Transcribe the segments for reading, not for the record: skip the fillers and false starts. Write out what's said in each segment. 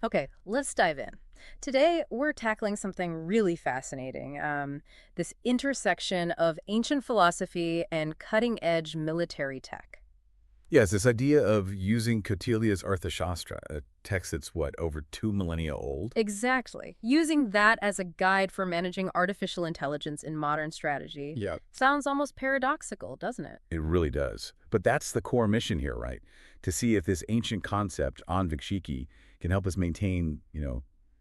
Okay, let's dive in. Today, we're tackling something really fascinating, this intersection of ancient philosophy and cutting-edge military tech. Yes, this idea of using Kautilya's Arthashastra, a text that's, what, over 2 millennia old? Exactly. Using that as a guide for managing artificial intelligence in modern strategy Yeah. sounds almost paradoxical, doesn't it? It really does. But that's the core mission here, right? To see if this ancient concept, Anvikshiki, can help us maintain,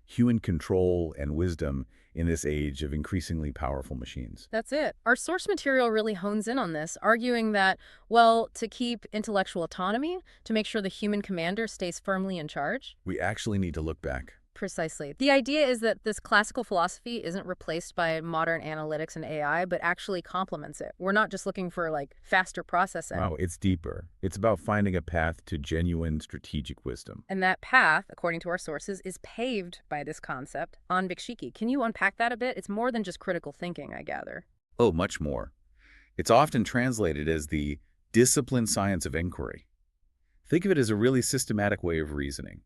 human control and wisdom in this age of increasingly powerful machines. That's it. Our source material really hones in on this, arguing that, well, to keep intellectual autonomy, to make sure the human commander stays firmly in charge. We actually need to look back. Precisely. The idea is that this classical philosophy isn't replaced by modern analytics and AI, but actually complements it. We're not just looking for faster processing. Wow, it's deeper. It's about finding a path to genuine strategic wisdom. And that path, according to our sources, is paved by this concept, Anvikshiki. Can you unpack that a bit? It's more than just critical thinking, I gather. Oh, much more. It's often translated as the disciplined science of inquiry. Think of it as a really systematic way of reasoning.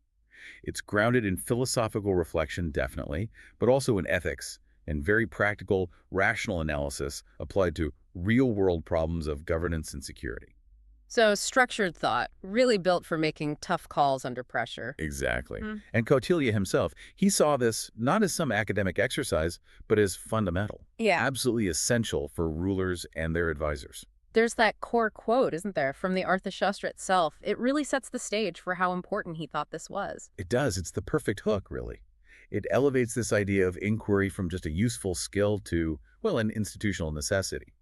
It's grounded in philosophical reflection, definitely, but also in ethics and very practical, rational analysis applied to real-world problems of governance and security. So, structured thought, really built for making tough calls under pressure. Exactly. And Kautilya himself, he saw this not as some academic exercise, but as fundamental, Yeah. absolutely essential for rulers and their advisors. There's that core quote, isn't there, from the Arthashastra itself. It really sets the stage for how important he thought this was. It does. It's the perfect hook, really. It elevates this idea of inquiry from just a useful skill to, well, an institutional necessity.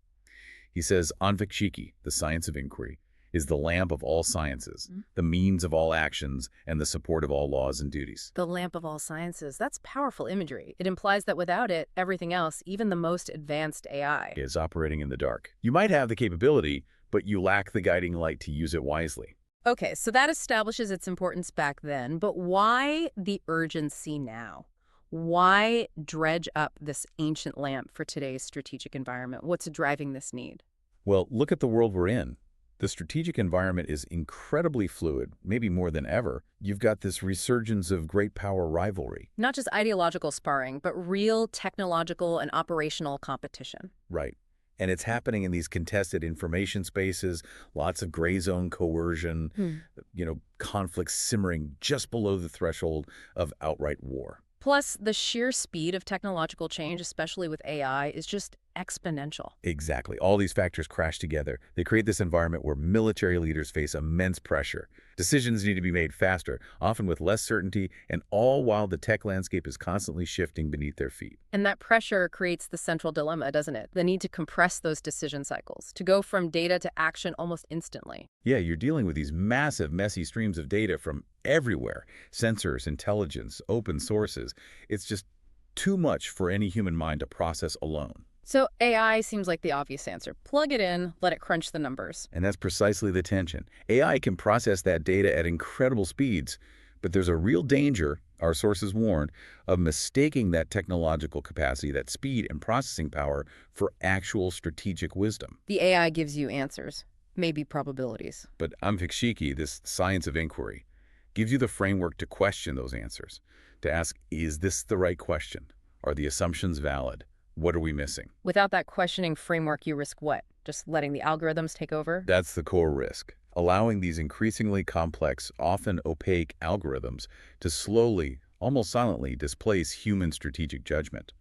He says, Anvikshiki, the science of inquiry, is the lamp of all sciences, the means of all actions, and the support of all laws and duties. The lamp of all sciences. That's powerful imagery. It implies that without it, everything else, even the most advanced AI. Is operating in the dark. You might have the capability, but you lack the guiding light to use it wisely. Okay, so that establishes its importance back then, but why the urgency now? Why dredge up this ancient lamp for today's strategic environment? What's driving this need? Well, look at the world we're in. The strategic environment is incredibly fluid, maybe more than ever. You've got this resurgence of great power rivalry. Not just ideological sparring, but real technological and operational competition. Right. And it's happening in these contested information spaces, lots of gray zone coercion, conflicts simmering just below the threshold of outright war. Plus, the sheer speed of technological change, especially with AI, is just exponential. Exactly. All these factors crash together. They create this environment where military leaders face immense pressure. Decisions need to be made faster, often with less certainty, and all while the tech landscape is constantly shifting beneath their feet. And that pressure creates the central dilemma, doesn't it? The need to compress those decision cycles, to go from data to action almost instantly. Yeah, you're dealing with these massive, messy streams of data from everywhere. Sensors, intelligence, open sources. It's just too much for any human mind to process alone. So AI seems like the obvious answer. Plug it in, let it crunch the numbers. And that's precisely the tension. AI can process that data at incredible speeds, but there's a real danger, our sources warn, of mistaking that technological capacity, that speed and processing power, for actual strategic wisdom. The AI gives you answers, maybe probabilities. But Anvikshiki, this science of inquiry, gives you the framework to question those answers, to ask, is this the right question? Are the assumptions valid? What are we missing? Without that questioning framework, you risk what? Just letting the algorithms take over? That's the core risk. Allowing these increasingly complex, often opaque algorithms to slowly, almost silently, displace human strategic judgment.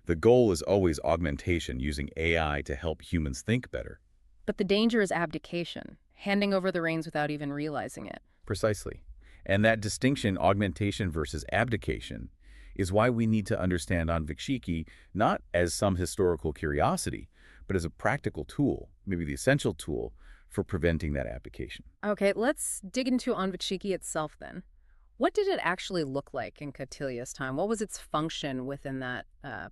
The goal is always augmentation, using AI to help humans think better. But the danger is abdication, handing over the reins without even realizing it. Precisely. And that distinction, augmentation versus abdication, is why we need to understand Anvikshiki not as some historical curiosity, but as a practical tool, maybe the essential tool, for preventing that abdication. Okay, let's dig into Anvikshiki itself then. What did it actually look like in Kautilya's time? What was its function within that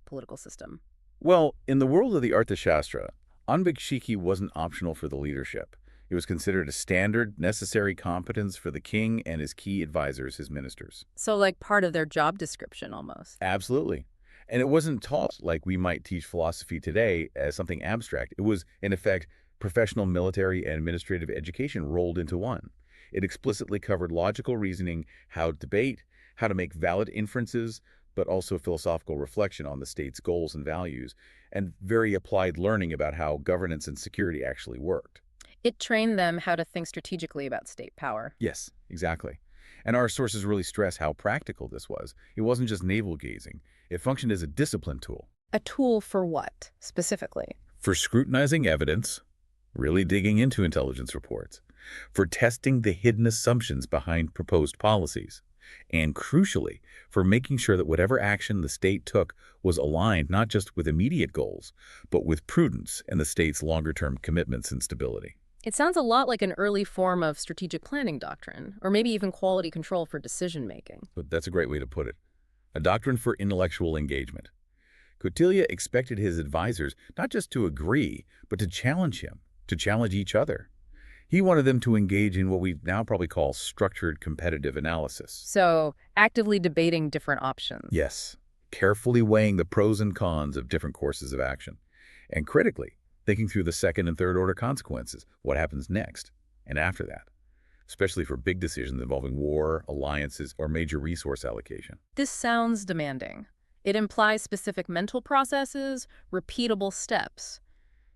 political system? Well, in the world of the Arthashastra, Anvikshiki wasn't optional for the leadership. It was considered a standard, necessary competence for the king and his key advisors, his ministers. So like part of their job description almost. Absolutely. And it wasn't taught like we might teach philosophy today as something abstract. It was, in effect, professional military and administrative education rolled into one. It explicitly covered logical reasoning, how to debate, how to make valid inferences, but also philosophical reflection on the state's goals and values, and very applied learning about how governance and security actually worked. It trained them how to think strategically about state power. Yes, exactly. And our sources really stress how practical this was. It wasn't just navel-gazing. It functioned as a discipline tool. A tool for what, specifically? For scrutinizing evidence, really digging into intelligence reports, for testing the hidden assumptions behind proposed policies, and crucially, for making sure that whatever action the state took was aligned not just with immediate goals, but with prudence and the state's longer-term commitments and stability. It sounds a lot like an early form of strategic planning doctrine, or maybe even quality control for decision-making. But that's a great way to put it. A doctrine for intellectual engagement. Kautilya expected his advisors not just to agree, but to challenge him, to challenge each other. He wanted them to engage in what we now probably call structured competitive analysis. So, actively debating different options. Yes, carefully weighing the pros and cons of different courses of action. And critically, thinking through the second and third order consequences, what happens next and after that, especially for big decisions involving war, alliances, or major resource allocation. This sounds demanding. It implies specific mental processes, repeatable steps.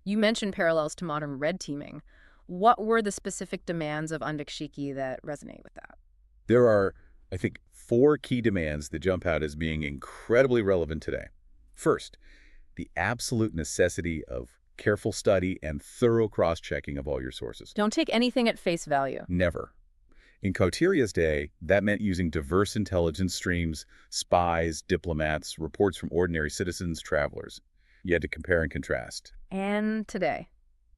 You mentioned parallels to modern red teaming. What were the specific demands of Anvikshiki that resonate with that? There are, I think, 4 key demands that jump out as being incredibly relevant today. First, the absolute necessity of careful study and thorough cross-checking of all your sources. Don't take anything at face value. Never. In Kautilya's day, that meant using diverse intelligence streams, spies, diplomats, reports from ordinary citizens, travelers. You had to compare and contrast. And today,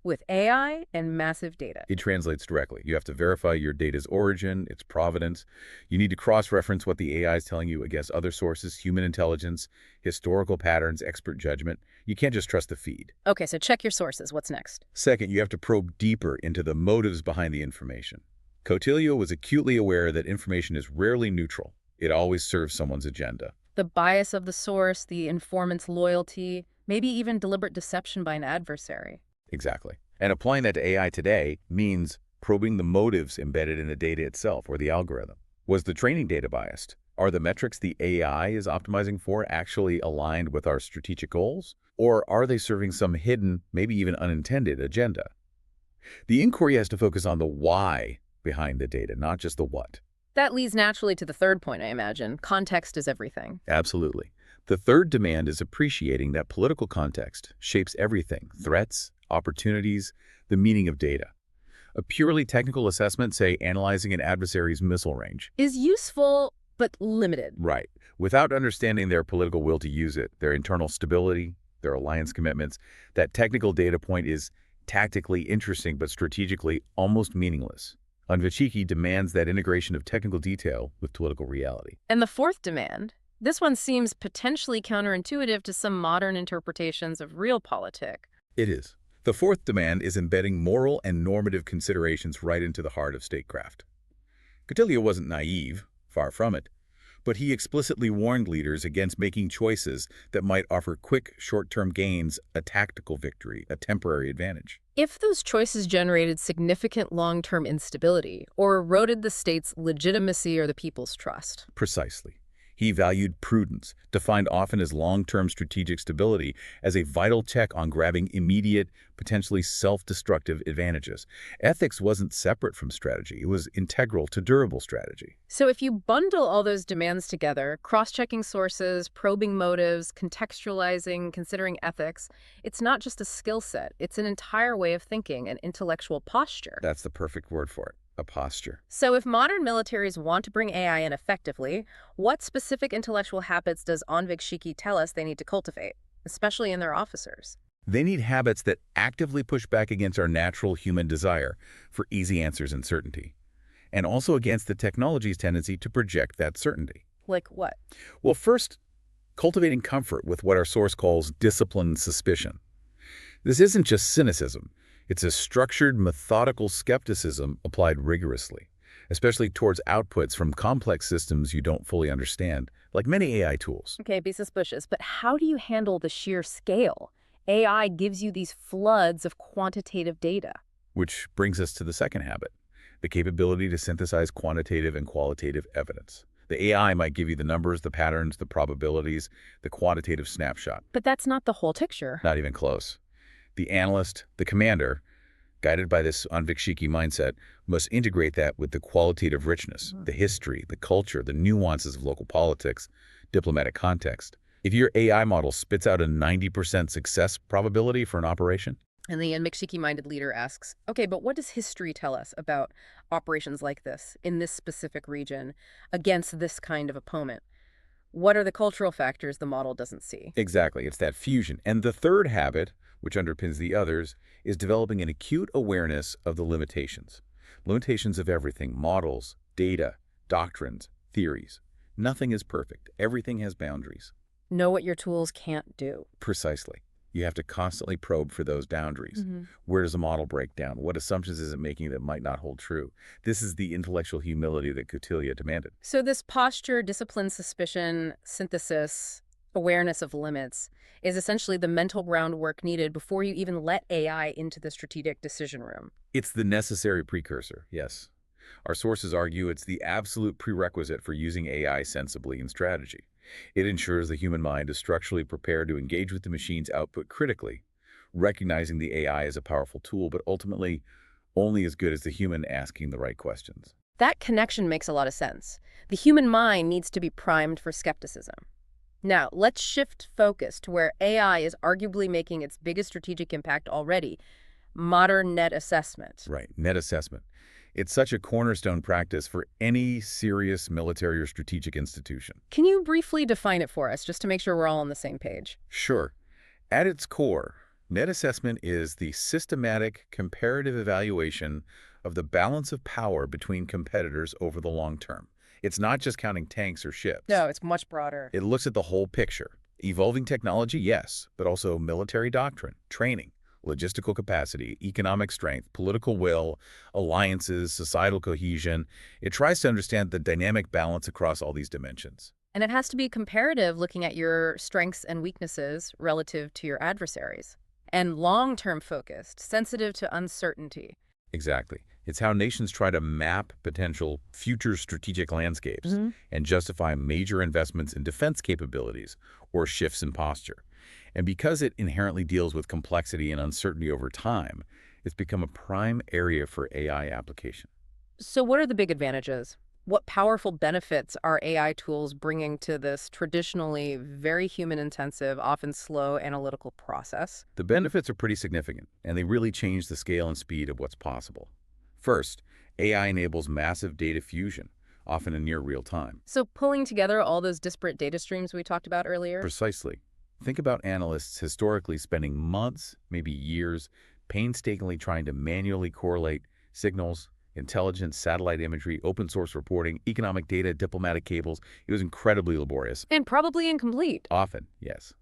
with AI and massive data. It translates directly. You have to verify your data's origin, its provenance. You need to cross-reference what the AI is telling you against other sources, human intelligence, historical patterns, expert judgment. You can't just trust the feed. Okay, so check your sources. What's next? Second, you have to probe deeper into the motives behind the information. Kautilya was acutely aware that information is rarely neutral. It always serves someone's agenda. The bias of the source, the informant's loyalty, maybe even deliberate deception by an adversary. Exactly. And applying that to AI today means probing the motives embedded in the data itself or the algorithm. Was the training data biased? Are the metrics the AI is optimizing for actually aligned with our strategic goals? Or are they serving some hidden, maybe even unintended agenda? The inquiry has to focus on the why behind the data, not just the what. That leads naturally to the third point, I imagine. Context is everything. Absolutely. The third demand is appreciating that political context shapes everything: threats, opportunities, the meaning of data. A purely technical assessment, say analyzing an adversary's missile range, Is useful, but limited. right, without understanding their political will to use it, their internal stability, their alliance commitments, that technical data point is tactically interesting but strategically almost meaningless. Anvikshiki demands that integration of technical detail with political reality. And the fourth demand, this one seems potentially counterintuitive to some modern interpretations of realpolitik. It is. The fourth demand is embedding moral and normative considerations right into the heart of statecraft. Kautilya wasn't naive, far from it, but he explicitly warned leaders against making choices that might offer quick, short-term gains, a tactical victory, a temporary advantage. If those choices generated significant long-term instability or eroded the state's legitimacy or the people's trust. Precisely. He valued prudence, defined often as long-term strategic stability, as a vital check on grabbing immediate, potentially self-destructive advantages. Ethics wasn't separate from strategy. It was integral to durable strategy. So if you bundle all those demands together, cross-checking sources, probing motives, contextualizing, considering ethics, it's not just a skill set. It's an entire way of thinking, an intellectual posture. That's the perfect word for it. A posture. So if modern militaries want to bring AI in effectively, what specific intellectual habits does Anvikshiki tell us they need to cultivate, especially in their officers? They need habits that actively push back against our natural human desire for easy answers and certainty, and also against the technology's tendency to project that certainty. Like what? Well, first, cultivating comfort with what our source calls disciplined suspicion. This isn't just cynicism. It's a structured, methodical skepticism applied rigorously, especially towards outputs from complex systems you don't fully understand, like many AI tools. Okay, be suspicious, but how do you handle the sheer scale? AI gives you these floods of quantitative data. Which brings us to the second habit, the capability to synthesize quantitative and qualitative evidence. The AI might give you the numbers, the patterns, the probabilities, the quantitative snapshot. But that's not the whole picture. Not even close. The analyst, the commander, guided by this Anvikshiki mindset, must integrate that with the qualitative richness, the history, the culture, the nuances of local politics, diplomatic context. If your AI model spits out a 90% success probability for an operation, And the Anvikshiki-minded leader asks, okay, but what does history tell us about operations like this in this specific region against this kind of opponent? What are the cultural factors the model doesn't see? exactly, it's that fusion. And the third habit, which underpins the others, is developing an acute awareness of the limitations. Limitations of everything, models, data, doctrines, theories. Nothing is perfect. Everything has boundaries. Know what your tools can't do. Precisely. You have to constantly probe for those boundaries. Where does the model break down? What assumptions is it making that might not hold true? This is the intellectual humility that Kautilya demanded. So this posture, discipline, suspicion, synthesis, awareness of limits is essentially the mental groundwork needed before you even let AI into the strategic decision room. It's the necessary precursor, yes. Our sources argue it's the absolute prerequisite for using AI sensibly in strategy. It ensures the human mind is structurally prepared to engage with the machine's output critically, recognizing the AI as a powerful tool, but ultimately only as good as the human asking the right questions. That connection makes a lot of sense. The human mind needs to be primed for skepticism. Now, let's shift focus to where AI is arguably making its biggest strategic impact already, modern net assessment. Right, net assessment. It's such a cornerstone practice for any serious military or strategic institution. Can you briefly define it for us, just to make sure we're all on the same page? Sure. At its core, net assessment is the systematic comparative evaluation of the balance of power between competitors over the long term. It's not just counting tanks or ships. No, it's much broader. It looks at the whole picture. Evolving technology, yes, but also military doctrine, training, logistical capacity, economic strength, political will, alliances, societal cohesion. It tries to understand the dynamic balance across all these dimensions. And it has to be comparative, looking at your strengths and weaknesses relative to your adversaries. And long-term focused, sensitive to uncertainty. Exactly. It's how nations try to map potential future strategic landscapes and justify major investments in defense capabilities or shifts in posture. And because it inherently deals with complexity and uncertainty over time, it's become a prime area for AI application. So what are the big advantages? What powerful benefits are AI tools bringing to this traditionally very human-intensive, often slow analytical process? The benefits are pretty significant, and they really change the scale and speed of what's possible. First, AI enables massive data fusion, often in near real time. So pulling together all those disparate data streams we talked about earlier? Precisely. Think about analysts historically spending months, maybe years, painstakingly trying to manually correlate signals, intelligence, satellite imagery, open source reporting, economic data, diplomatic cables. It was incredibly laborious. And probably incomplete. Often, yes.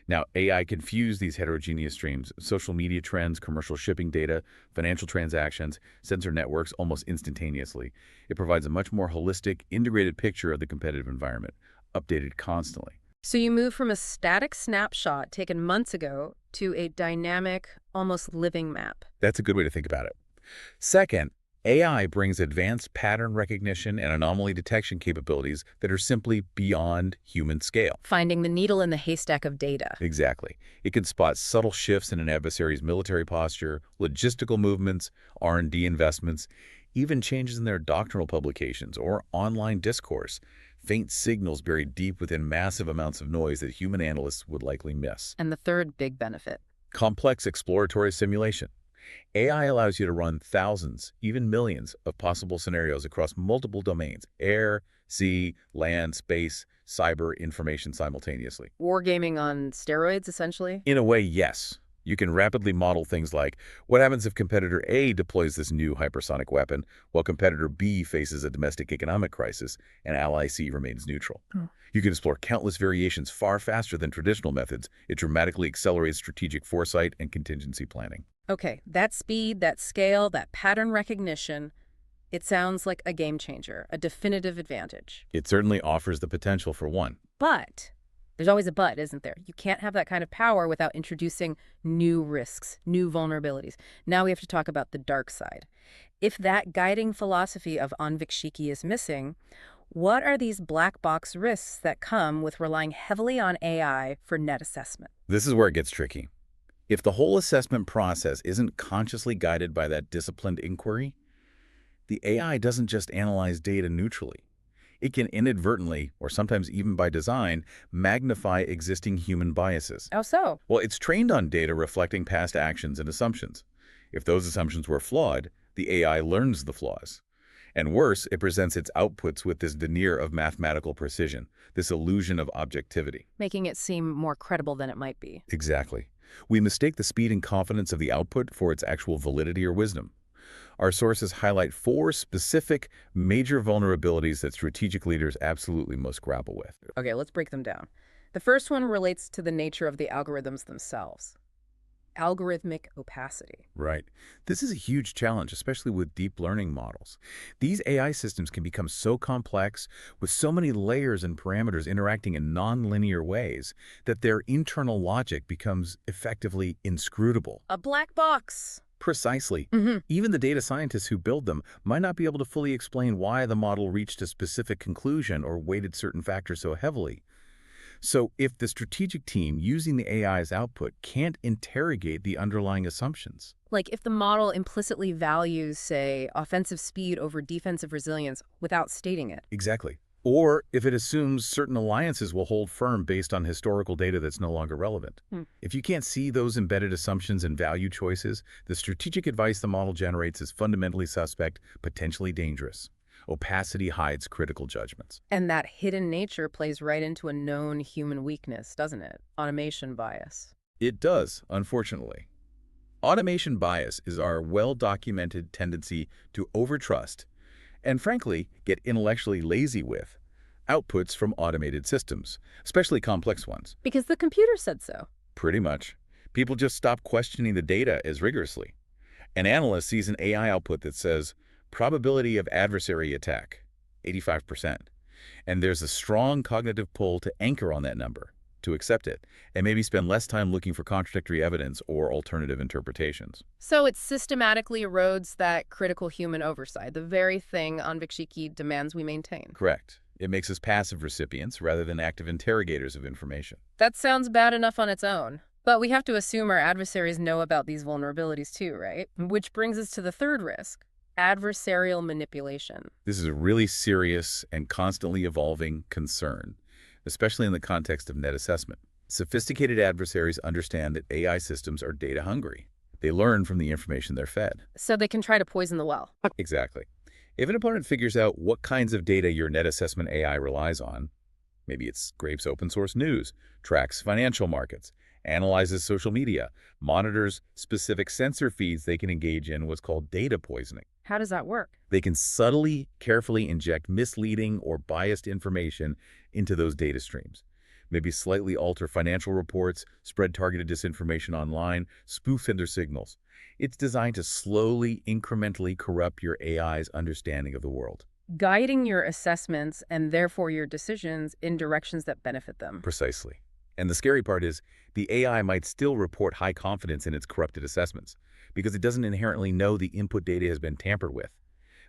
Now, AI can fuse these heterogeneous streams, social media trends, commercial shipping data, financial transactions, sensor networks almost instantaneously. It provides a much more holistic, integrated picture of the competitive environment, updated constantly. So you move from a static snapshot taken months ago to a dynamic, almost living map. That's a good way to think about it. Second, AI brings advanced pattern recognition and anomaly detection capabilities that are simply beyond human scale. Finding the needle in the haystack of data. Exactly. It can spot subtle shifts in an adversary's military posture, logistical movements, R&D investments, even changes in their doctrinal publications or online discourse, faint signals buried deep within massive amounts of noise that human analysts would likely miss. And the third big benefit. Complex exploratory simulation. AI allows you to run thousands, even millions, of possible scenarios across multiple domains: air, sea, land, space, cyber, information simultaneously. Wargaming on steroids, essentially? In a way, yes. You can rapidly model things like, what happens if competitor A deploys this new hypersonic weapon, while competitor B faces a domestic economic crisis, and ally C remains neutral? You can explore countless variations far faster than traditional methods. It dramatically accelerates strategic foresight and contingency planning. Okay, that speed, that scale, that pattern recognition, it sounds like a game changer, a definitive advantage. It certainly offers the potential for one. But there's always a but, isn't there? You can't have that kind of power without introducing new risks, new vulnerabilities. Now we have to talk about the dark side. If that guiding philosophy of Anvikshiki is missing, What are these black box risks that come with relying heavily on AI for net assessment? This is where it gets tricky. If the whole assessment process isn't consciously guided by that disciplined inquiry, the AI doesn't just analyze data neutrally. It can inadvertently, or sometimes even by design, magnify existing human biases. Oh, so? Well, it's trained on data reflecting past actions and assumptions. If those assumptions were flawed, the AI learns the flaws. And worse, it presents its outputs with this veneer of mathematical precision, this illusion of objectivity. Making it seem more credible than it might be. Exactly. We mistake the speed and confidence of the output for its actual validity or wisdom. Our sources highlight 4 specific major vulnerabilities that strategic leaders absolutely must grapple with. Okay, let's break them down. The first one relates to the nature of the algorithms themselves. Algorithmic opacity. Right. This is a huge challenge, especially with deep learning models. These AI systems can become so complex, with so many layers and parameters interacting in nonlinear ways, that their internal logic becomes effectively inscrutable. A black box. Precisely. Even the data scientists who build them might not be able to fully explain why the model reached a specific conclusion or weighted certain factors so heavily. So if the strategic team using the AI's output can't interrogate the underlying assumptions. Like if the model implicitly values, say, offensive speed over defensive resilience without stating it. Exactly. Or if it assumes certain alliances will hold firm based on historical data that's no longer relevant. If you can't see those embedded assumptions and value choices, the strategic advice the model generates is fundamentally suspect, potentially dangerous. Opacity hides critical judgments. And that hidden nature plays right into a known human weakness, doesn't it? Automation bias. It does, unfortunately. Automation bias is our well-documented tendency to overtrust and, frankly, get intellectually lazy with outputs from automated systems, especially complex ones. Because the computer said so. Pretty much. People just stop questioning the data as rigorously. An analyst sees an AI output that says, probability of adversary attack, 85%. And there's a strong cognitive pull to anchor on that number, to accept it, and maybe spend less time looking for contradictory evidence or alternative interpretations. So it systematically erodes that critical human oversight, the very thing Anvikshiki demands we maintain. Correct. It makes us passive recipients rather than active interrogators of information. That sounds bad enough on its own. But we have to assume our adversaries know about these vulnerabilities too, right? Which brings us to the third risk. Adversarial manipulation. This is a really serious and constantly evolving concern, especially in the context of net assessment. Sophisticated adversaries understand that AI systems are data hungry. They learn from the information they're fed. So they can try to poison the well. Exactly. If an opponent figures out what kinds of data your net assessment AI relies on, maybe it scrapes open source news, tracks financial markets, analyzes social media, monitors specific sensor feeds, they can engage in what's called data poisoning. How does that work? They can subtly, carefully inject misleading or biased information into those data streams. Maybe slightly alter financial reports, spread targeted disinformation online, spoof sender signals. It's designed to slowly, incrementally corrupt your AI's understanding of the world. Guiding your assessments and therefore your decisions in directions that benefit them. Precisely. And the scary part is, the AI might still report high confidence in its corrupted assessments because it doesn't inherently know the input data has been tampered with.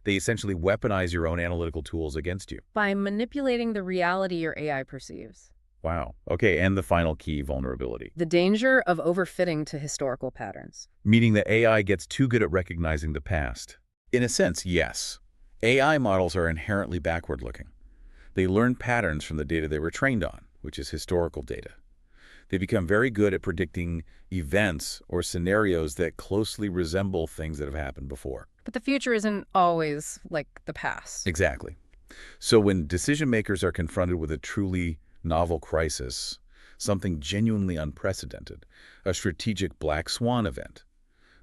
They essentially weaponize your own analytical tools against you. By manipulating the reality your AI perceives. Wow. Okay, and the final key vulnerability. The danger of overfitting to historical patterns. Meaning that AI gets too good at recognizing the past. In a sense, yes. AI models are inherently backward-looking. They learn patterns from the data they were trained on, which is historical data. They become very good at predicting events or scenarios that closely resemble things that have happened before. But the future isn't always like the past. Exactly. So when decision makers are confronted with a truly novel crisis, something genuinely unprecedented, a strategic black swan event,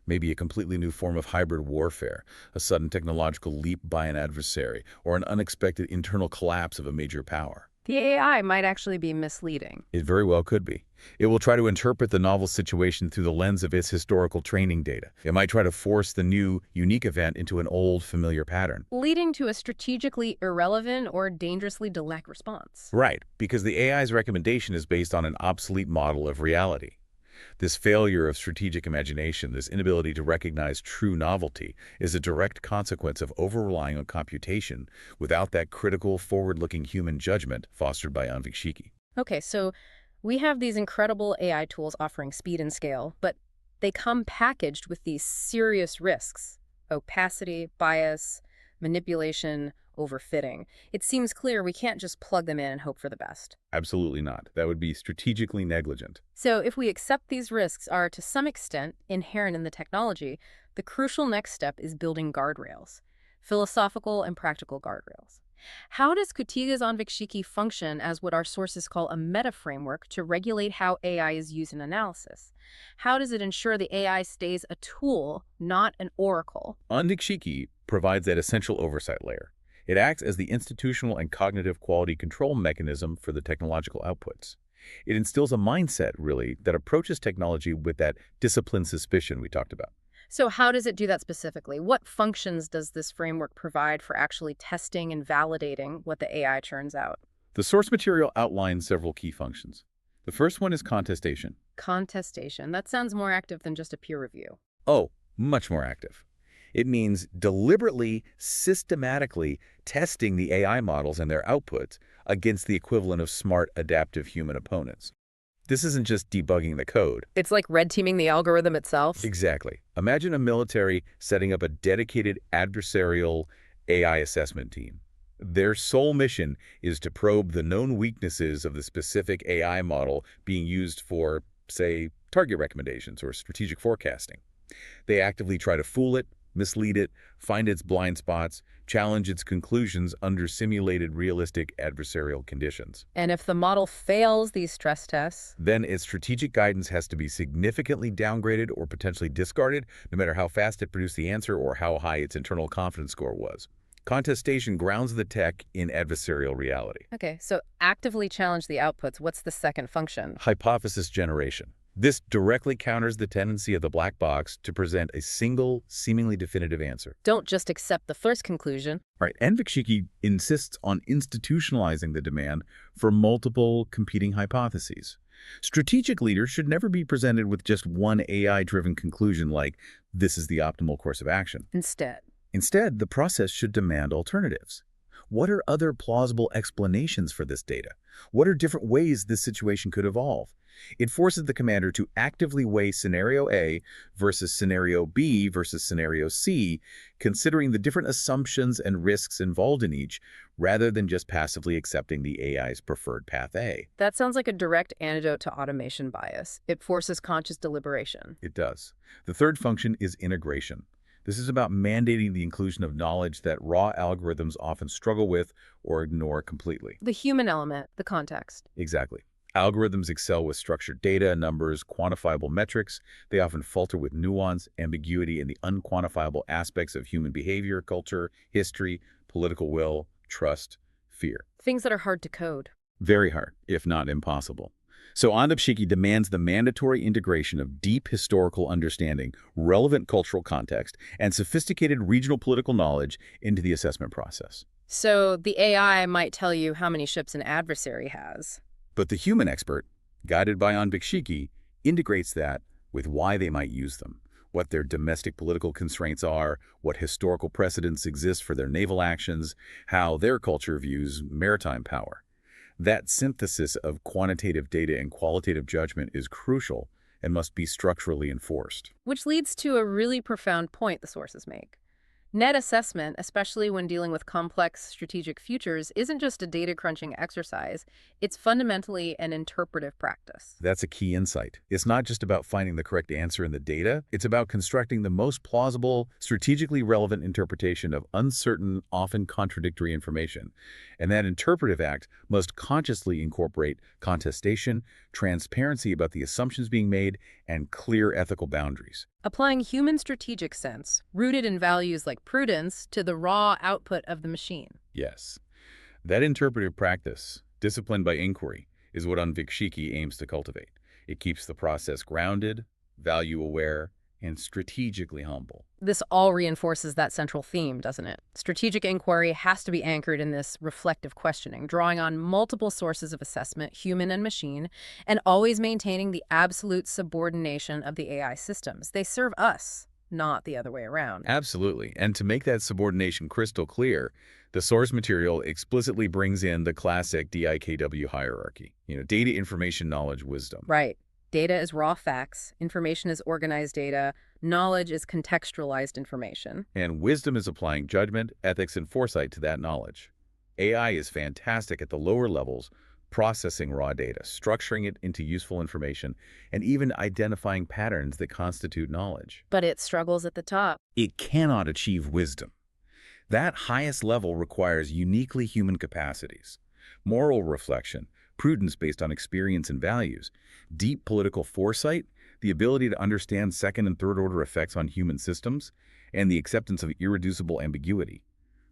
maybe a completely new form of hybrid warfare, a sudden technological leap by an adversary, or an unexpected internal collapse of a major power. The AI might actually be misleading. It very well could be. It will try to interpret the novel situation through the lens of its historical training data. It might try to force the new, unique event into an old, familiar pattern. Leading to a strategically irrelevant or dangerously delayed response. Right, because the AI's recommendation is based on an obsolete model of reality. This failure of strategic imagination, this inability to recognize true novelty, is a direct consequence of over-relying on computation without that critical, forward-looking human judgment fostered by Anvikshiki. Okay, so we have these incredible AI tools offering speed and scale, but they come packaged with these serious risks: opacity, bias, manipulation, overfitting. It seems clear we can't just plug them in and hope for the best. Absolutely not. That would be strategically negligent. So if we accept these risks are, to some extent, inherent in the technology, the crucial next step is building guardrails, philosophical and practical guardrails. How does Kautilya's Anvikshiki function as what our sources call a meta-framework to regulate how AI is used in analysis? How does it ensure the AI stays a tool, not an oracle? Anvikshiki provides that essential oversight layer. It acts as the institutional and cognitive quality control mechanism for the technological outputs. It instills a mindset, really, that approaches technology with that disciplined suspicion we talked about. So how does it do that specifically? What functions does this framework provide for actually testing and validating what the AI churns out? The source material outlines several key functions. The first one is contestation. Contestation. That sounds more active than just a peer review. Oh, much more active. It means deliberately, systematically testing the AI models and their outputs against the equivalent of smart, adaptive human opponents. This isn't just debugging the code. It's like red teaming the algorithm itself? Exactly. Imagine a military setting up a dedicated adversarial AI assessment team. Their sole mission is to probe the known weaknesses of the specific AI model being used for, say, target recommendations or strategic forecasting. They actively try to fool it, mislead it, find its blind spots, challenge its conclusions under simulated realistic adversarial conditions. And if the model fails these stress tests? Then its strategic guidance has to be significantly downgraded or potentially discarded, no matter how fast it produced the answer or how high its internal confidence score was. Contestation grounds the tech in adversarial reality. Okay, so actively challenge the outputs. What's the second function? Hypothesis generation. This directly counters the tendency of the black box to present a single, seemingly definitive answer. Don't just accept the first conclusion. All right, Anvikshiki insists on institutionalizing the demand for multiple competing hypotheses. Strategic leaders should never be presented with just one AI-driven conclusion like, this is the optimal course of action. Instead, the process should demand alternatives. What are other plausible explanations for this data? What are different ways this situation could evolve? It forces the commander to actively weigh scenario A versus scenario B versus scenario C, considering the different assumptions and risks involved in each, rather than just passively accepting the AI's preferred path A. That sounds like a direct antidote to automation bias. It forces conscious deliberation. It does. The third function is integration. This is about mandating the inclusion of knowledge that raw algorithms often struggle with or ignore completely. The human element, the context. Exactly. Algorithms excel with structured data, numbers, quantifiable metrics. They often falter with nuance, ambiguity, and the unquantifiable aspects of human behavior, culture, history, political will, trust, fear. Things that are hard to code. Very hard, if not impossible. So Anvikshiki demands the mandatory integration of deep historical understanding, relevant cultural context, and sophisticated regional political knowledge into the assessment process. So the AI might tell you how many ships an adversary has. But the human expert, guided by Anvikshiki, integrates that with why they might use them, what their domestic political constraints are, what historical precedents exist for their naval actions, how their culture views maritime power. That synthesis of quantitative data and qualitative judgment is crucial and must be structurally enforced. Which leads to a really profound point the sources make. Net assessment, especially when dealing with complex strategic futures, isn't just a data crunching exercise. It's fundamentally an interpretive practice. That's a key insight. It's not just about finding the correct answer in the data. It's about constructing the most plausible, strategically relevant interpretation of uncertain, often contradictory information. And that interpretive act must consciously incorporate contestation, transparency about the assumptions being made, and clear ethical boundaries. Applying human strategic sense, rooted in values like prudence, to the raw output of the machine. Yes. That interpretive practice, disciplined by inquiry, is what Anvikshiki aims to cultivate. It keeps the process grounded, value-aware, and strategically humble. This all reinforces that central theme, doesn't it? Strategic inquiry has to be anchored in this reflective questioning, drawing on multiple sources of assessment, human and machine, and always maintaining the absolute subordination of the AI systems. They serve us, not the other way around. Absolutely. And to make that subordination crystal clear, the source material explicitly brings in the classic DIKW hierarchy. Data, information, knowledge, wisdom. Right. Data is raw facts, information is organized data, knowledge is contextualized information. And wisdom is applying judgment, ethics, and foresight to that knowledge. AI is fantastic at the lower levels, processing raw data, structuring it into useful information, and even identifying patterns that constitute knowledge. But it struggles at the top. It cannot achieve wisdom. That highest level requires uniquely human capacities: moral reflection, prudence based on experience and values, deep political foresight, the ability to understand second and third order effects on human systems, and the acceptance of irreducible ambiguity.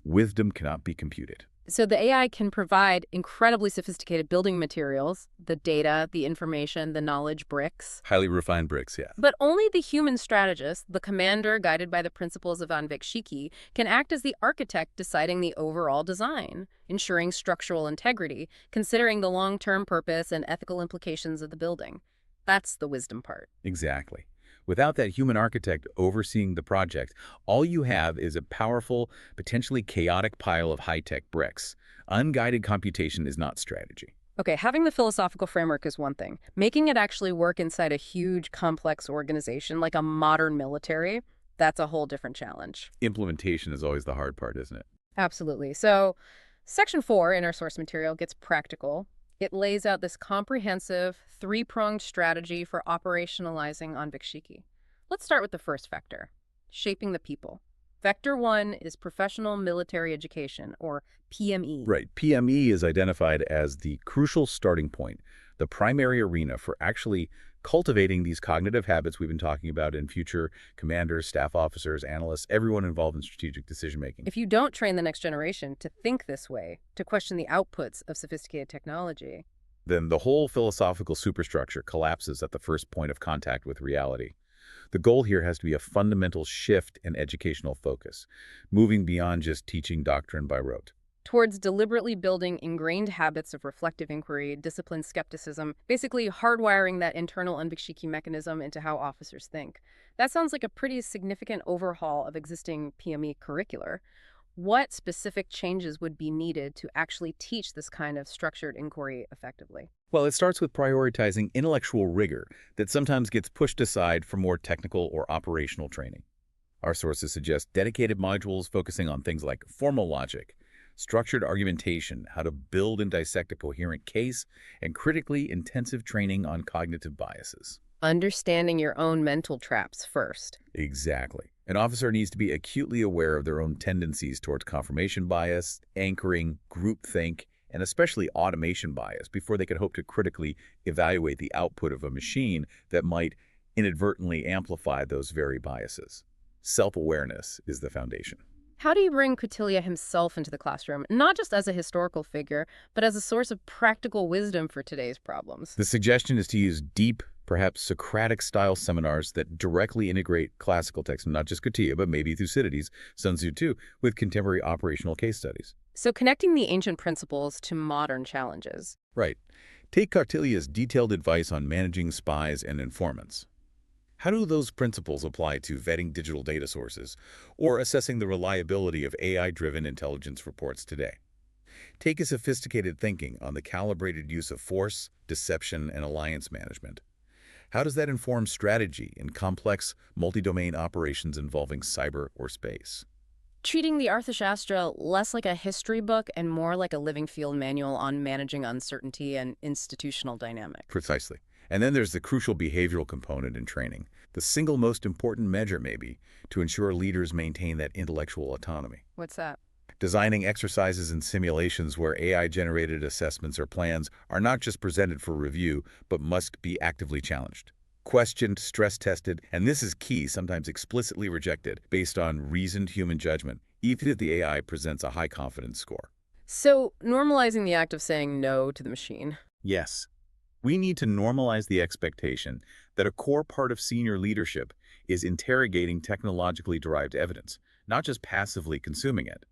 Wisdom cannot be computed. So the AI can provide incredibly sophisticated building materials, the data, the information, the knowledge bricks. Highly refined bricks, yeah. But only the human strategist, the commander guided by the principles of Anvikshiki, can act as the architect deciding the overall design, ensuring structural integrity, considering the long-term purpose and ethical implications of the building. That's the wisdom part. Exactly. Without that human architect overseeing the project, all you have is a powerful, potentially chaotic pile of high-tech bricks. Unguided computation is not strategy. Okay, having the philosophical framework is one thing. Making it actually work inside a huge, complex organization like a modern military, that's a whole different challenge. Implementation is always the hard part, isn't it? Absolutely. So, Section 4 in our source material gets practical. It lays out this comprehensive, three-pronged strategy for operationalizing Anvikshiki. Let's start with the first vector, shaping the people. Vector 1 is professional military education, or PME. Right. PME is identified as the crucial starting point, the primary arena for actually cultivating these cognitive habits we've been talking about in future commanders, staff officers, analysts, everyone involved in strategic decision-making. If you don't train the next generation to think this way, to question the outputs of sophisticated technology, then the whole philosophical superstructure collapses at the first point of contact with reality. The goal here has to be a fundamental shift in educational focus, moving beyond just teaching doctrine by rote, towards deliberately building ingrained habits of reflective inquiry, disciplined skepticism, basically hardwiring that internal Anvikshiki mechanism into how officers think. That sounds like a pretty significant overhaul of existing PME curricular. What specific changes would be needed to actually teach this kind of structured inquiry effectively? Well, it starts with prioritizing intellectual rigor that sometimes gets pushed aside for more technical or operational training. Our sources suggest dedicated modules focusing on things like formal logic, structured argumentation, how to build and dissect a coherent case, and critically intensive training on cognitive biases. Understanding your own mental traps first. Exactly. An officer needs to be acutely aware of their own tendencies towards confirmation bias, anchoring, groupthink, and especially automation bias before they can hope to critically evaluate the output of a machine that might inadvertently amplify those very biases. Self-awareness is the foundation. How do you bring Kautilya himself into the classroom, not just as a historical figure, but as a source of practical wisdom for today's problems? The suggestion is to use deep, perhaps Socratic-style seminars that directly integrate classical texts, not just Kautilya, but maybe Thucydides, Sun Tzu too, with contemporary operational case studies. So connecting the ancient principles to modern challenges. Right. Take Kautilya's detailed advice on managing spies and informants. How do those principles apply to vetting digital data sources or assessing the reliability of AI-driven intelligence reports today? Take a sophisticated thinking on the calibrated use of force, deception, and alliance management. How does that inform strategy in complex, multi-domain operations involving cyber or space? Treating the Arthashastra less like a history book and more like a living field manual on managing uncertainty and institutional dynamics. Precisely. And then there's the crucial behavioral component in training, the single most important measure maybe to ensure leaders maintain that intellectual autonomy. What's that? Designing exercises and simulations where AI-generated assessments or plans are not just presented for review, but must be actively challenged, questioned, stress-tested, and this is key, sometimes explicitly rejected, based on reasoned human judgment, even if the AI presents a high-confidence score. So, normalizing the act of saying no to the machine. Yes. We need to normalize the expectation that a core part of senior leadership is interrogating technologically derived evidence, not just passively consuming it.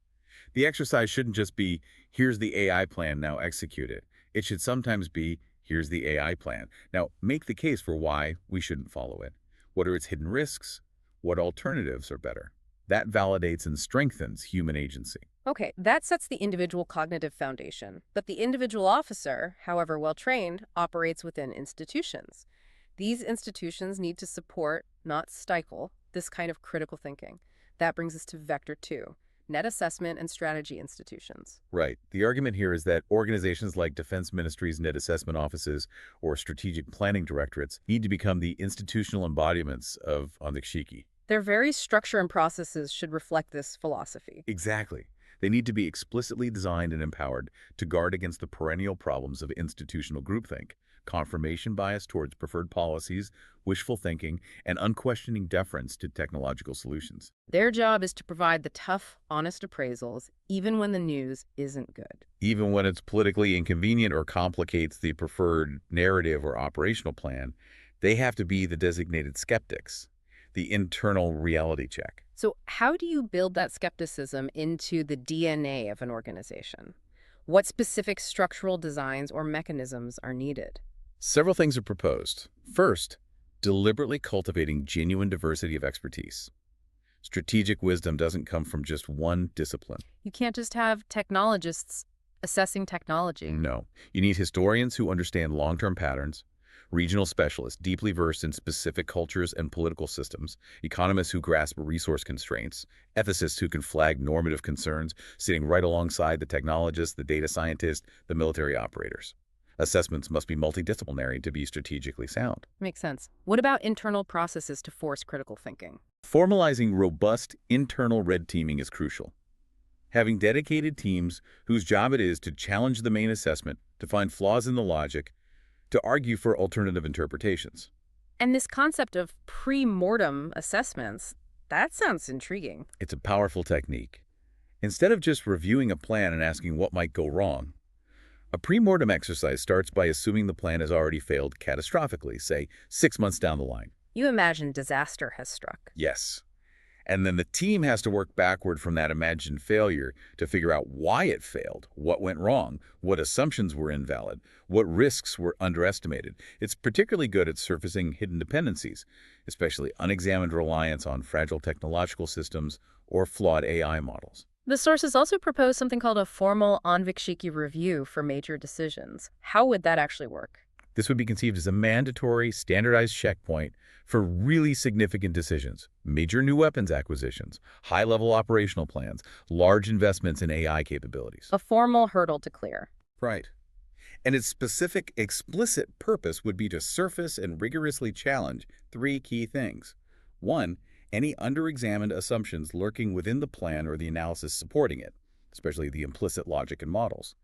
The exercise shouldn't just be, here's the AI plan, now execute it. It should sometimes be, here's the AI plan. Now make the case for why we shouldn't follow it. What are its hidden risks? What alternatives are better? That validates and strengthens human agency. Okay, that sets the individual cognitive foundation. But the individual officer, however well trained, operates within institutions. These institutions need to support, not stifle, this kind of critical thinking. That brings us to Vector 2, net assessment and strategy institutions. Right. The argument here is that organizations like Defense Ministries' net assessment offices or strategic planning directorates need to become the institutional embodiments of Anvikshiki. Their very structure and processes should reflect this philosophy. Exactly. They need to be explicitly designed and empowered to guard against the perennial problems of institutional groupthink, confirmation bias towards preferred policies, wishful thinking, and unquestioning deference to technological solutions. Their job is to provide the tough, honest appraisals, even when the news isn't good. Even when it's politically inconvenient or complicates the preferred narrative or operational plan, they have to be the designated skeptics, the internal reality check. So how do you build that skepticism into the DNA of an organization? What specific structural designs or mechanisms are needed? Several things are proposed. First, deliberately cultivating genuine diversity of expertise. Strategic wisdom doesn't come from just one discipline. You can't just have technologists assessing technology. No. You need historians who understand long-term patterns, regional specialists deeply versed in specific cultures and political systems, economists who grasp resource constraints, ethicists who can flag normative concerns, sitting right alongside the technologists, the data scientists, the military operators. Assessments must be multidisciplinary to be strategically sound. Makes sense. What about internal processes to force critical thinking? Formalizing robust internal red teaming is crucial. Having dedicated teams whose job it is to challenge the main assessment, to find flaws in the logic, to argue for alternative interpretations. And this concept of pre-mortem assessments, that sounds intriguing. It's a powerful technique. Instead of just reviewing a plan and asking what might go wrong, a pre-mortem exercise starts by assuming the plan has already failed catastrophically, say 6 months down the line. You imagine disaster has struck. Yes. And then the team has to work backward from that imagined failure to figure out why it failed, what went wrong, what assumptions were invalid, what risks were underestimated. It's particularly good at surfacing hidden dependencies, especially unexamined reliance on fragile technological systems or flawed AI models. The sources also propose something called a formal Anvikshiki review for major decisions. How would that actually work? This would be conceived as a mandatory, standardized checkpoint for really significant decisions, major new weapons acquisitions, high-level operational plans, large investments in AI capabilities. A formal hurdle to clear. Right. And its specific, explicit purpose would be to surface and rigorously challenge 3 key things. 1, any underexamined assumptions lurking within the plan or the analysis supporting it, especially the implicit logic and models.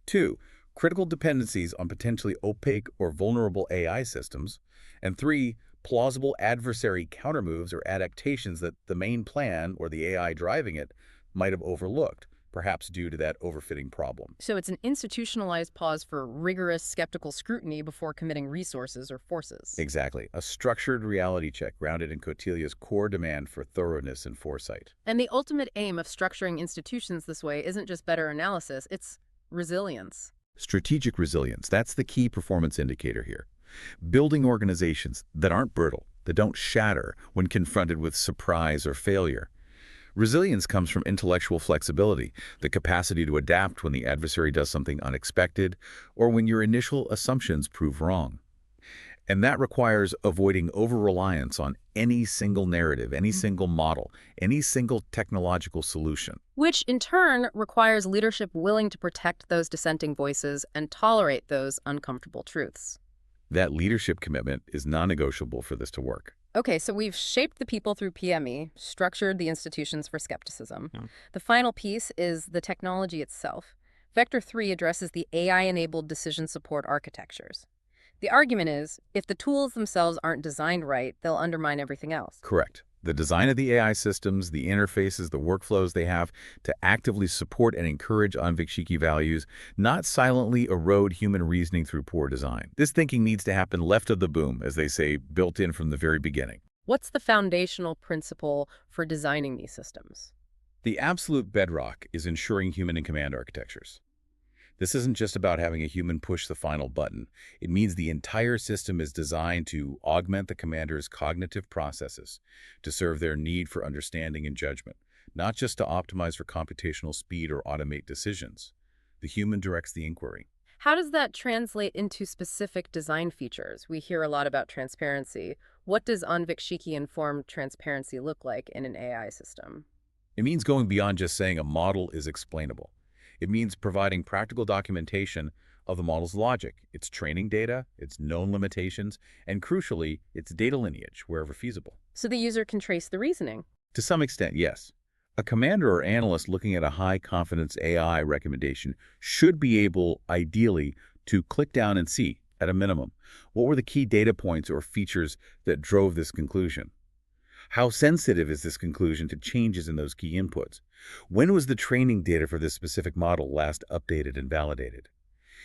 2, critical dependencies on potentially opaque or vulnerable AI systems. And 3, plausible adversary countermoves or adaptations that the main plan or the AI driving it might have overlooked, perhaps due to that overfitting problem. So it's an institutionalized pause for rigorous skeptical scrutiny before committing resources or forces. Exactly. A structured reality check grounded in Kautilya's core demand for thoroughness and foresight. And the ultimate aim of structuring institutions this way isn't just better analysis, it's resilience. Strategic resilience, that's the key performance indicator here. Building organizations that aren't brittle, that don't shatter when confronted with surprise or failure. Resilience comes from intellectual flexibility, the capacity to adapt when the adversary does something unexpected or when your initial assumptions prove wrong. And that requires avoiding over-reliance on any single narrative, any single model, any single technological solution. Which, in turn, requires leadership willing to protect those dissenting voices and tolerate those uncomfortable truths. That leadership commitment is non-negotiable for this to work. Okay, so we've shaped the people through PME, structured the institutions for skepticism. Yeah. The final piece is the technology itself. Vector 3 addresses the AI-enabled decision support architectures. The argument is, if the tools themselves aren't designed right, they'll undermine everything else. Correct. The design of the AI systems, the interfaces, the workflows they have to actively support and encourage Anvikshiki values, not silently erode human reasoning through poor design. This thinking needs to happen left of the boom, as they say, built in from the very beginning. What's the foundational principle for designing these systems? The absolute bedrock is ensuring human in command architectures. This isn't just about having a human push the final button. It means the entire system is designed to augment the commander's cognitive processes to serve their need for understanding and judgment, not just to optimize for computational speed or automate decisions. The human directs the inquiry. How does that translate into specific design features? We hear a lot about transparency. What does Anvikshiki informed transparency look like in an AI system? It means going beyond just saying a model is explainable. It means providing practical documentation of the model's logic, its training data, its known limitations, and crucially, its data lineage wherever feasible. So the user can trace the reasoning. To some extent, yes. A commander or analyst looking at a high-confidence AI recommendation should be able, ideally, to click down and see, at a minimum, what were the key data points or features that drove this conclusion. How sensitive is this conclusion to changes in those key inputs? When was the training data for this specific model last updated and validated?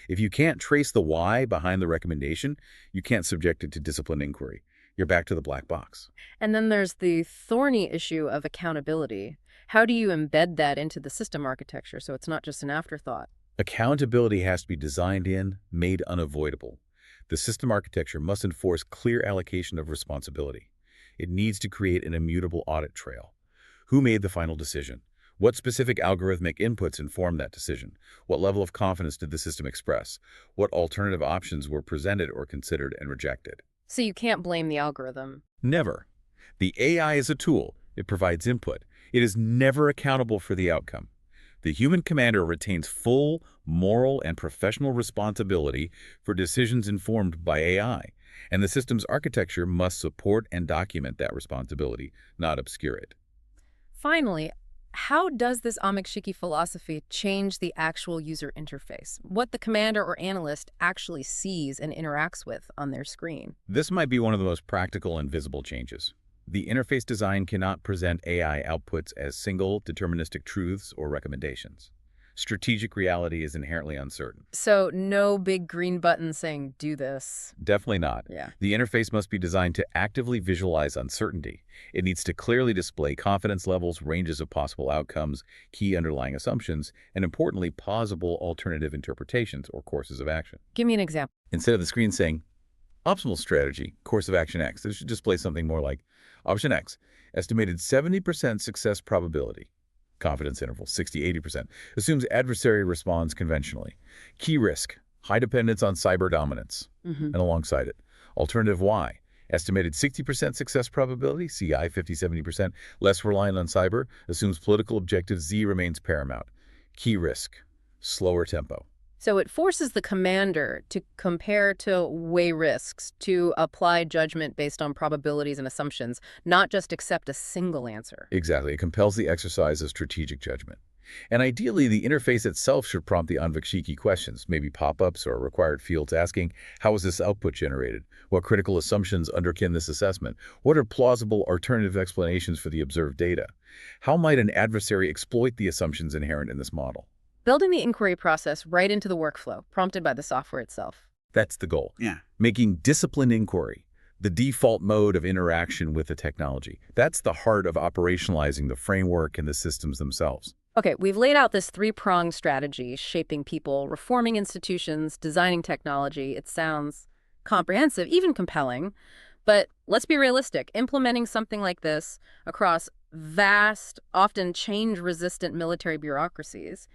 If you can't trace the why behind the recommendation, you can't subject it to disciplined inquiry. You're back to the black box. And then there's the thorny issue of accountability. How do you embed that into the system architecture so it's not just an afterthought? Accountability has to be designed in, made unavoidable. The system architecture must enforce clear allocation of responsibility. It needs to create an immutable audit trail. Who made the final decision? What specific algorithmic inputs informed that decision? What level of confidence did the system express? What alternative options were presented or considered and rejected? So you can't blame the algorithm. Never. The AI is a tool. It provides input. It is never accountable for the outcome. The human commander retains full moral and professional responsibility for decisions informed by AI, and the system's architecture must support and document that responsibility, not obscure it. Finally, how does this Anvikshiki philosophy change the actual user interface? What the commander or analyst actually sees and interacts with on their screen? This might be one of the most practical and visible changes. The interface design cannot present AI outputs as single, deterministic truths or recommendations. Strategic reality is inherently uncertain. So no big green button saying, do this. Definitely not. Yeah. The interface must be designed to actively visualize uncertainty. It needs to clearly display confidence levels, ranges of possible outcomes, key underlying assumptions, and importantly, plausible alternative interpretations or courses of action. Give me an example. Instead of the screen saying, optimal strategy, course of action X, it should display something more like, option X, estimated 70% success probability. Confidence interval, 60-80%, assumes adversary responds conventionally. Key risk, high dependence on cyber dominance. And alongside it, alternative Y, estimated 60% success probability, CI 50-70%, less reliant on cyber, assumes political objective Z remains paramount. Key risk, slower tempo. So it forces the commander to compare, to weigh risks, to apply judgment based on probabilities and assumptions, not just accept a single answer. Exactly. It compels the exercise of strategic judgment. And ideally, the interface itself should prompt the Anvikshiki questions, maybe pop-ups or required fields asking, how was this output generated? What critical assumptions underpin this assessment? What are plausible alternative explanations for the observed data? How might an adversary exploit the assumptions inherent in this model? Building the inquiry process right into the workflow, prompted by the software itself. That's the goal. Yeah. Making disciplined inquiry the default mode of interaction with the technology. That's the heart of operationalizing the framework and the systems themselves. Okay, we've laid out this three-pronged strategy, shaping people, reforming institutions, designing technology. It sounds comprehensive, even compelling. But let's be realistic. Implementing something like this across vast, often change-resistant military bureaucracies,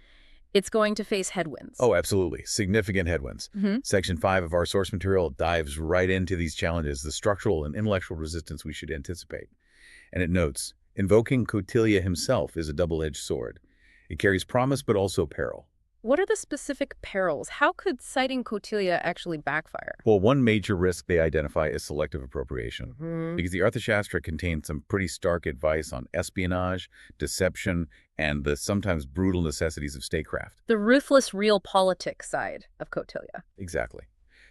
it's going to face headwinds. Oh, absolutely. Significant headwinds. Section 5 of our source material dives right into these challenges, the structural and intellectual resistance we should anticipate. And it notes, invoking Kautilya himself is a double-edged sword. It carries promise but also peril. What are the specific perils? How could citing Kautilya actually backfire? Well, one major risk they identify is selective appropriation, because the Arthashastra contains some pretty stark advice on espionage, deception, and the sometimes brutal necessities of statecraft. The ruthless realpolitik side of Kautilya. Exactly.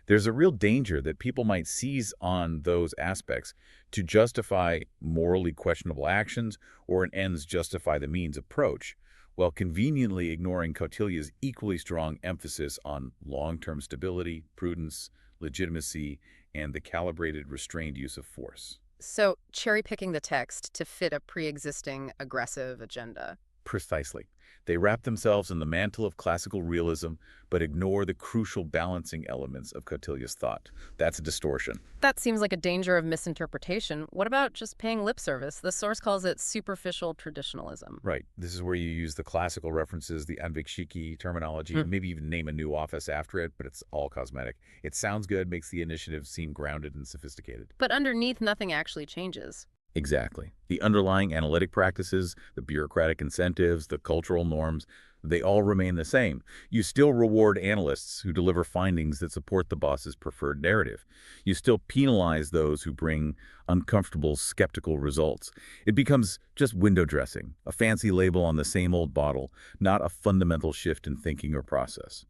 There's a real danger that people might seize on those aspects to justify morally questionable actions or an ends justify the means approach, while conveniently ignoring Kautilya's equally strong emphasis on long-term stability, prudence, legitimacy, and the calibrated, restrained use of force. So cherry-picking the text to fit a pre-existing aggressive agenda. Precisely. They wrap themselves in the mantle of classical realism, but ignore the crucial balancing elements of Kautilya's thought. That's a distortion. That seems like a danger of misinterpretation. What about just paying lip service? The source calls it superficial traditionalism. Right. This is where you use the classical references, the Anvikshiki terminology, Hmm. and maybe even name a new office after it, but it's all cosmetic. It sounds good, makes the initiative seem grounded and sophisticated. But underneath, nothing actually changes. Exactly. The underlying analytic practices, the bureaucratic incentives, the cultural norms, they all remain the same. You still reward analysts who deliver findings that support the boss's preferred narrative. You still penalize those who bring uncomfortable, skeptical results. It becomes just window dressing, a fancy label on the same old bottle, not a fundamental shift in thinking or process.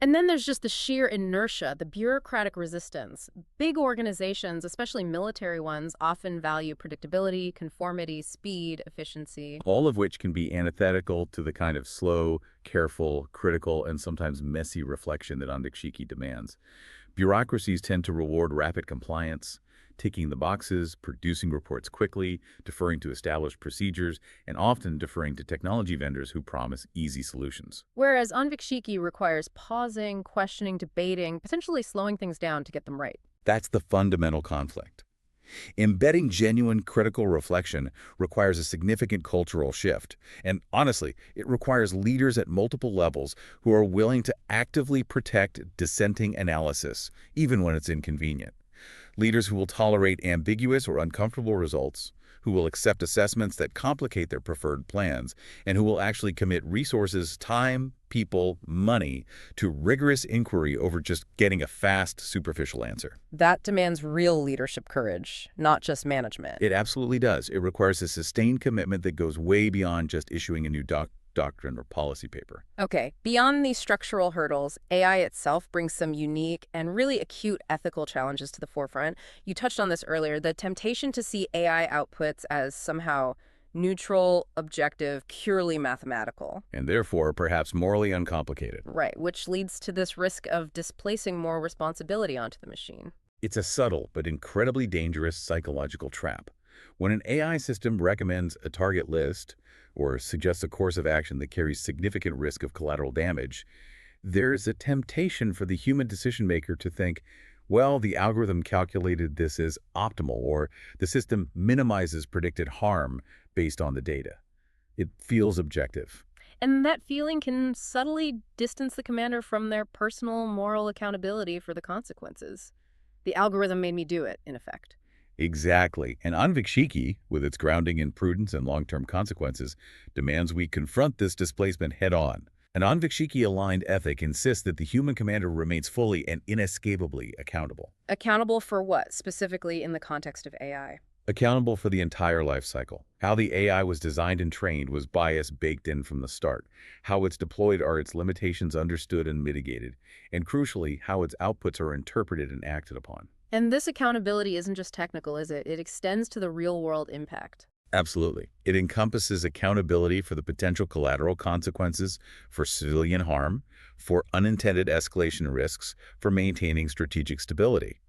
And then there's just the sheer inertia, the bureaucratic resistance. Big organizations, especially military ones, often value predictability, conformity, speed, efficiency. All of which can be antithetical to the kind of slow, careful, critical, and sometimes messy reflection that Anvikshiki demands. Bureaucracies tend to reward rapid compliance, ticking the boxes, producing reports quickly, deferring to established procedures, and often deferring to technology vendors who promise easy solutions. Whereas Anvikshiki requires pausing, questioning, debating, potentially slowing things down to get them right. That's the fundamental conflict. Embedding genuine critical reflection requires a significant cultural shift. And honestly, it requires leaders at multiple levels who are willing to actively protect dissenting analysis, even when it's inconvenient. Leaders who will tolerate ambiguous or uncomfortable results, who will accept assessments that complicate their preferred plans, and who will actually commit resources, time, people, money to rigorous inquiry over just getting a fast, superficial answer. That demands real leadership courage, not just management. It absolutely does. It requires a sustained commitment that goes way beyond just issuing a new doctrine or policy paper. Okay, beyond these structural hurdles, AI itself brings some unique and really acute ethical challenges to the forefront. You touched on this earlier, the temptation to see AI outputs as somehow neutral, objective, purely mathematical. And therefore, perhaps morally uncomplicated. Right, which leads to this risk of displacing more responsibility onto the machine. It's a subtle but incredibly dangerous psychological trap. When an AI system recommends a target list or suggests a course of action that carries significant risk of collateral damage, there's a temptation for the human decision maker to think, well, the algorithm calculated this as optimal, or the system minimizes predicted harm based on the data. It feels objective. And that feeling can subtly distance the commander from their personal moral accountability for the consequences. The algorithm made me do it, in effect. Exactly. And Anvikshiki, with its grounding in prudence and long-term consequences, demands we confront this displacement head-on. An Anvikshiki-aligned ethic insists that the human commander remains fully and inescapably accountable. Accountable for what, specifically in the context of AI? Accountable for the entire life cycle. How the AI was designed and trained was bias baked in from the start. How it's deployed are its limitations understood and mitigated. And crucially, how its outputs are interpreted and acted upon. And this accountability isn't just technical, is it? It extends to the real-world impact. Absolutely. It encompasses accountability for the potential collateral consequences, for civilian harm, for unintended escalation risks, for maintaining strategic stability.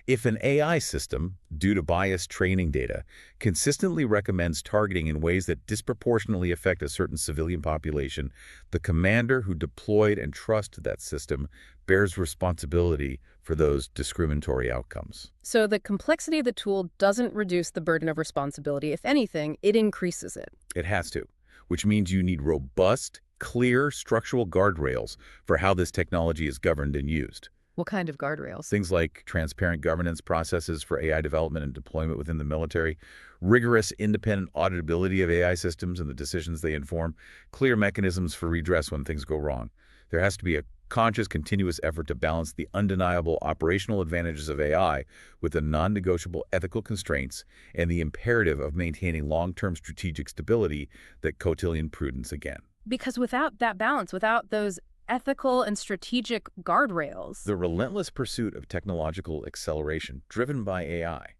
If an AI system, due to biased training data, consistently recommends targeting in ways that disproportionately affect a certain civilian population, the commander who deployed and trusted that system bears responsibility for those discriminatory outcomes. So the complexity of the tool doesn't reduce the burden of responsibility. If anything, it increases it. It has to, which means you need robust, clear structural guardrails for how this technology is governed and used. What kind of guardrails? Things like transparent governance processes for AI development and deployment within the military, rigorous independent auditability of AI systems and the decisions they inform, clear mechanisms for redress when things go wrong. There has to be a conscious, continuous effort to balance the undeniable operational advantages of AI with the non-negotiable ethical constraints and the imperative of maintaining long-term strategic stability that Kautilyan prudence again. Because without that balance, without those ethical and strategic guardrails. The relentless pursuit of technological acceleration driven by AI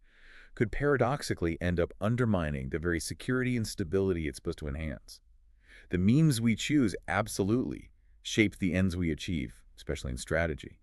could paradoxically end up undermining the very security and stability it's supposed to enhance. The means we choose absolutely shape the ends we achieve, especially in strategy.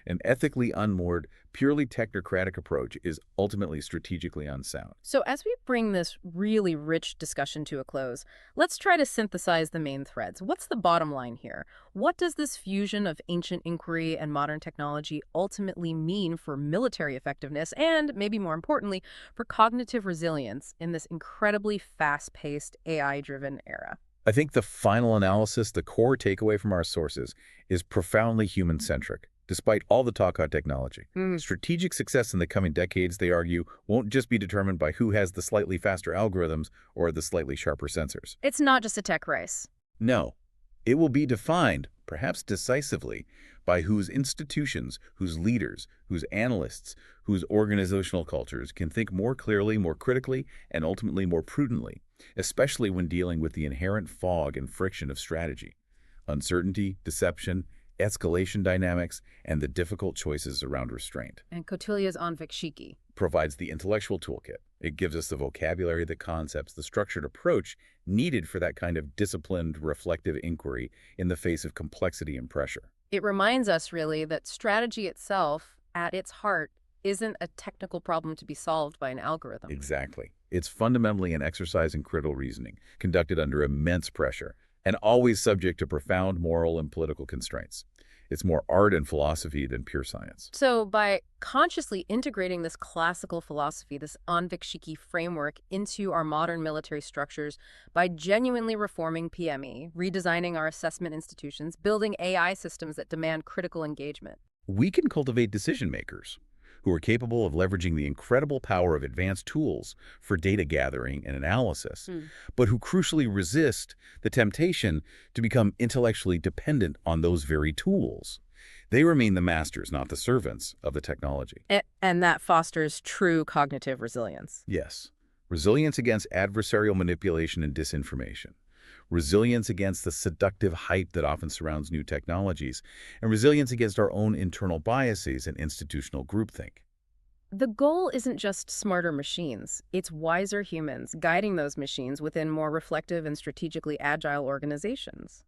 An ethically unmoored, purely technocratic approach is ultimately strategically unsound. So as we bring this really rich discussion to a close, let's try to synthesize the main threads. What's the bottom line here? What does this fusion of ancient inquiry and modern technology ultimately mean for military effectiveness and, maybe more importantly, for cognitive resilience in this incredibly fast-paced, AI-driven era? I think the final analysis, the core takeaway from our sources, is profoundly human-centric. Despite all the talk on technology, strategic success in the coming decades, they argue, won't just be determined by who has the slightly faster algorithms or the slightly sharper sensors. It's not just a tech race. No, it will be defined, perhaps decisively, by whose institutions, whose leaders, whose analysts, whose organizational cultures can think more clearly, more critically, and ultimately more prudently, especially when dealing with the inherent fog and friction of strategy, uncertainty, deception, escalation dynamics, and the difficult choices around restraint. And Kautilya's Anvikshiki. Provides the intellectual toolkit. It gives us the vocabulary, the concepts, the structured approach needed for that kind of disciplined, reflective inquiry in the face of complexity and pressure. It reminds us, really, that strategy itself, at its heart, isn't a technical problem to be solved by an algorithm. Exactly. It's fundamentally an exercise in critical reasoning, conducted under immense pressure, and always subject to profound moral and political constraints. It's more art and philosophy than pure science. So by consciously integrating this classical philosophy, this Anvikshiki framework, into our modern military structures, by genuinely reforming PME, redesigning our assessment institutions, building AI systems that demand critical engagement, We can cultivate decision makers who are capable of leveraging the incredible power of advanced tools for data gathering and analysis, but who crucially resist the temptation to become intellectually dependent on those very tools. They remain the masters, not the servants, of the technology. And that fosters true cognitive resilience. Yes, resilience against adversarial manipulation and disinformation. Resilience against the seductive hype that often surrounds new technologies, and resilience against our own internal biases and institutional groupthink. The goal isn't just smarter machines. It's wiser humans guiding those machines within more reflective and strategically agile organizations.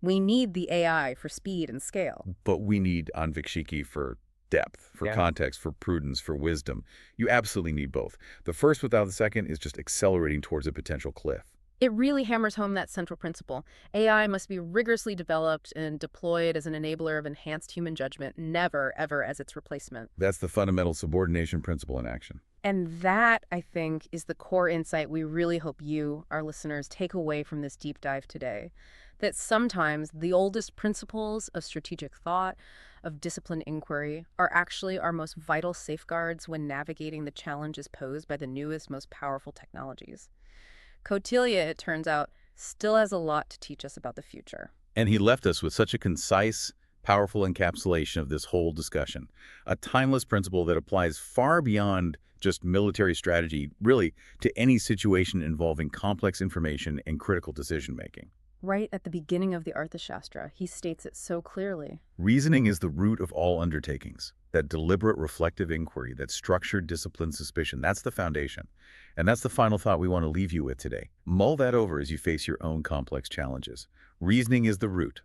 We need the AI for speed and scale. But we need Anvikshiki for depth, for context, for prudence, for wisdom. You absolutely need both. The first without the second is just accelerating towards a potential cliff. It really hammers home that central principle. AI must be rigorously developed and deployed as an enabler of enhanced human judgment, never, ever as its replacement. That's the fundamental subordination principle in action. And that, I think, is the core insight we really hope you, our listeners, take away from this deep dive today. That sometimes the oldest principles of strategic thought, of disciplined inquiry, are actually our most vital safeguards when navigating the challenges posed by the newest, most powerful technologies. Kautilya, it turns out, still has a lot to teach us about the future. And he left us with such a concise, powerful encapsulation of this whole discussion. A timeless principle that applies far beyond just military strategy, really, to any situation involving complex information and critical decision-making. Right at the beginning of the Arthashastra, he states it so clearly. Reasoning is the root of all undertakings. That deliberate, reflective inquiry, that structured, disciplined suspicion, that's the foundation. And that's the final thought we want to leave you with today. Mull that over as you face your own complex challenges. Reasoning is the root.